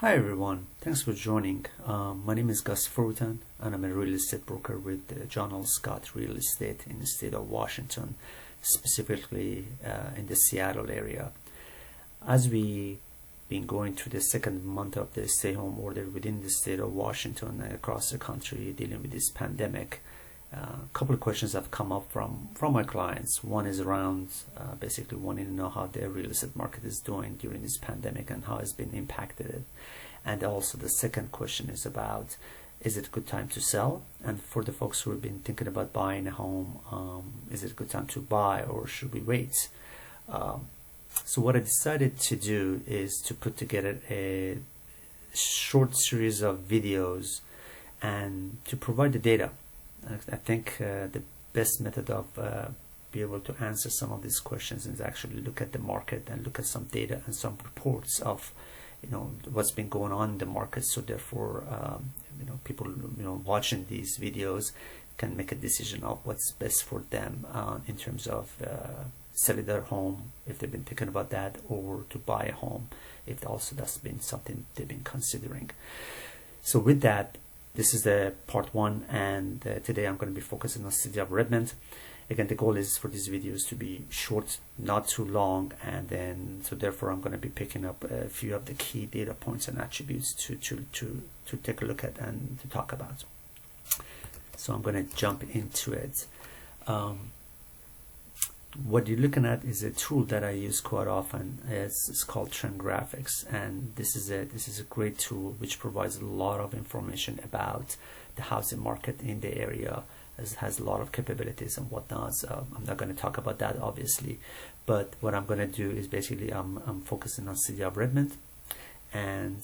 Hi everyone, thanks for joining. My name is Gus Fulton and I'm a real estate broker with John L. Scott Real Estate in the state of Washington, specifically in the Seattle area. As we've been going through the second month of the stay-home order within the state of Washington and across the country dealing with this pandemic, a couple of questions have come up from my clients. One is around basically wanting to know how their real estate market is doing during this pandemic and how it's been impacted. And also the second question is about, is it a good time to sell? And for the folks who have been thinking about buying a home, is it a good time to buy or should we wait? So what I decided to do is to put together a short series of videos and to provide the data. I think the best method of be able to answer some of these questions is actually look at the market and look at some data and some reports of what's been going on in the market. So therefore, people watching these videos can make a decision of what's best for them in terms of selling their home if they've been thinking about that, or to buy a home if also that's been something they've been considering. So with that, this is the part one, and today I'm going to be focusing on the city of Redmond. Again, the goal is for these videos to be short, not too long, and then so therefore I'm going to be picking up a few of the key data points and attributes to take a look at and to talk about. So I'm going to jump into it. What you're looking at is a tool that I use quite often. It's called Trend Graphics, and this is a great tool which provides a lot of information about the housing market in the area. It has a lot of capabilities and whatnot. So I'm not going to talk about that obviously, but what I'm going to do is basically I'm focusing on city of Redmond, and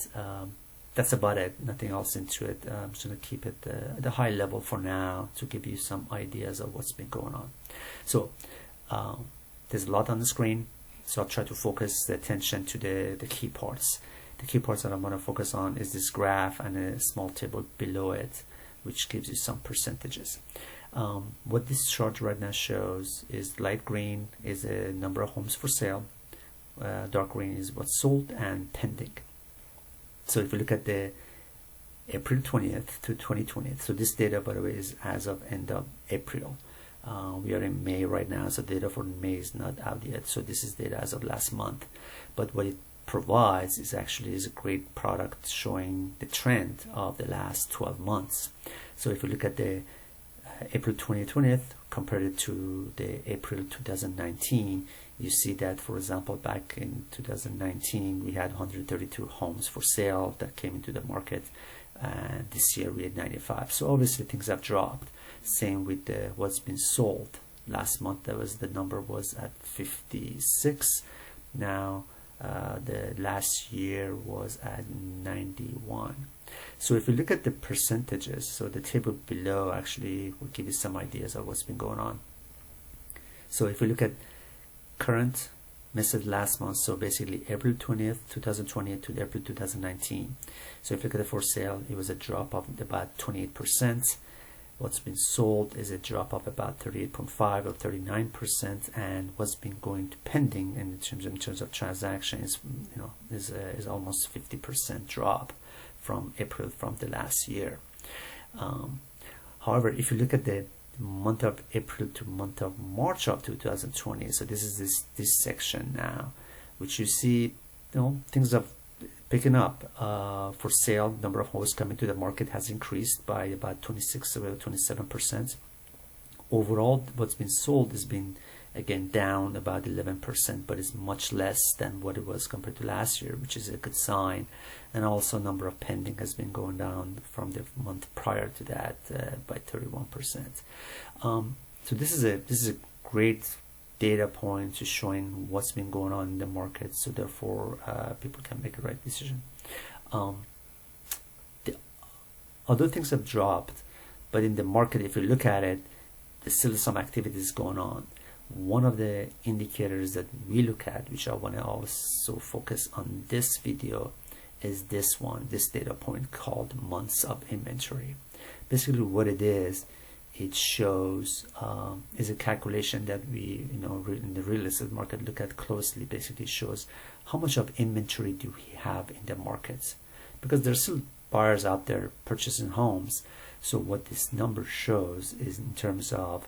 that's about it. Nothing else into it. I'm just going to keep it at a high level for now to give you some ideas of what's been going on. So there's a lot on the screen, so I'll try to focus the attention to the key parts. The key parts that I'm going to focus on is this graph and a small table below it, which gives you some percentages. What this chart right now shows is light green is a number of homes for sale, dark green is what's sold and pending. So if you look at the April 20th to 2020, so this data, by the way, is as of end of April. We are in May right now, so data for May is not out yet. So this is data as of last month. But what it provides is a great product showing the trend of the last 12 months. So if you look at the April 2020 compared it to the April 2019, you see that, for example, back in 2019 we had 132 homes for sale that came into the market, and this year we had 95. So obviously things have dropped. Same with what's been sold. Last month the number was at 56. Now the last year was at 91. So if you look at the percentages, so the table below actually will give you some ideas of what's been going on. So if you look at current message last month, so basically April 20th 2020 to April 2019. So if you look at the for sale, it was a drop of about 28%. What's been sold is a drop of about 38.5 or 39%, and what's been going to pending in terms of transactions, is almost 50% drop from April from the last year. However, if you look at the month of April to month of March of 2020, so this is this section now, which you see, things are picking up. For sale, number of homes coming to the market has increased by about 26 or 27%. Overall, what's been sold has been again down about 11%, but it's much less than what it was compared to last year, which is a good sign. And also number of pending has been going down from the month prior to that by 31%. So this is a great data point to showing what's been going on in the market, so therefore people can make the right decision. Other things have dropped, but in the market, if you look at it, there's still some activities going on. One of the indicators that we look at, which I want to also focus on this video, is this data point called months of inventory. Basically what it is, it shows is a calculation that we in the real estate market look at closely. Basically shows how much of inventory do we have in the markets. because there's still buyers out there purchasing homes. So what this number shows is in terms of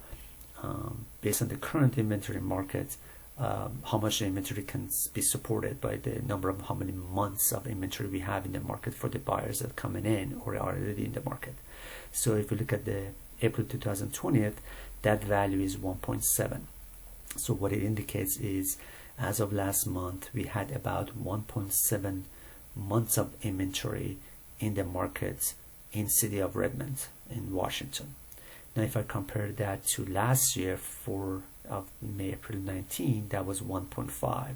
based on the current inventory market, how much the inventory can be supported by the number of how many months of inventory we have in the market for the buyers that are coming in or are already in the market. So if you look at the April 2020, that value is 1.7. So what it indicates is as of last month we had about 1.7 months of inventory in the market in city of Redmond in Washington. Now if I compare that to last year for May, April 19, that was 1.5.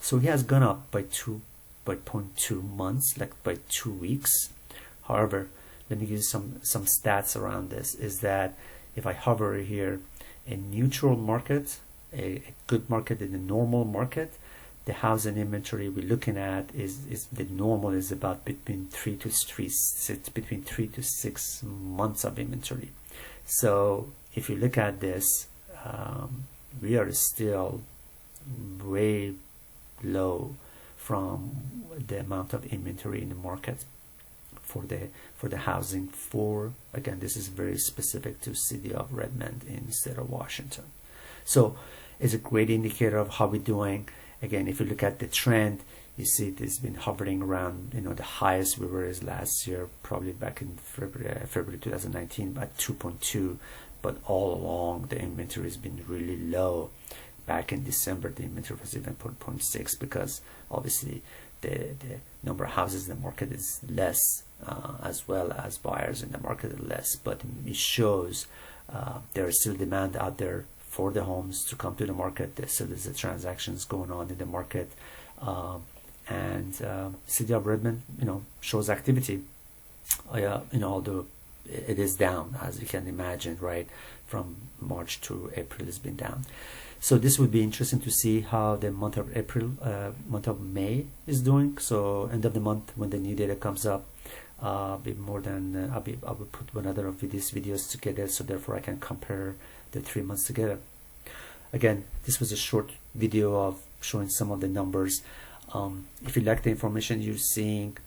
So he has gone up by 0.2 months, like by 2 weeks. However, let me give you some stats around this, is that if I hover here, a neutral market, a good market in the normal market, the housing inventory we're looking at is the normal is about between 3 to 6 months of inventory. So if you look at this, we are still way low from the amount of inventory in the market for the housing for, again, this is very specific to city of Redmond in the state of Washington. So it's a great indicator of how we're doing. Again, if you look at the trend, you see it's been hovering around, the highest we were is last year, probably back in February 2019 at 2.2, but all along the inventory has been really low. Back in December, the inventory was even 0.6 because obviously the number of houses in the market is less, as well as buyers in the market are less. But it shows there is still demand out there for the homes to come to the market. There still is the transactions going on in the market, and city of Redmond, shows activity. Although it is down, as you can imagine, right? From March to April, it's been down. So this would be interesting to see how the month of month of May is doing. So end of the month when the new data comes up, I will put one other of these videos together, so therefore I can compare the 3 months together. Again, this was a short video of showing some of the numbers. If you like the information you're seeing,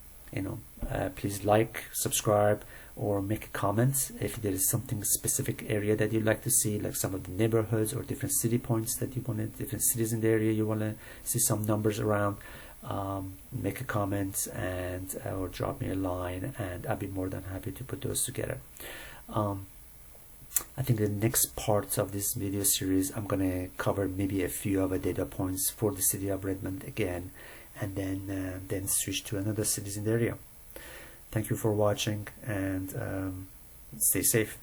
please like, subscribe, or make a comment if there is something specific area that you'd like to see, like some of the neighborhoods or different city points that you want to, different cities in the area you want to see some numbers around. Make a comment and or drop me a line, and I'll be more than happy to put those together. I think the next part of this video series, I'm going to cover maybe a few of the data points for the city of Redmond again, and then switch to another cities in the area. Thank you for watching, and stay safe.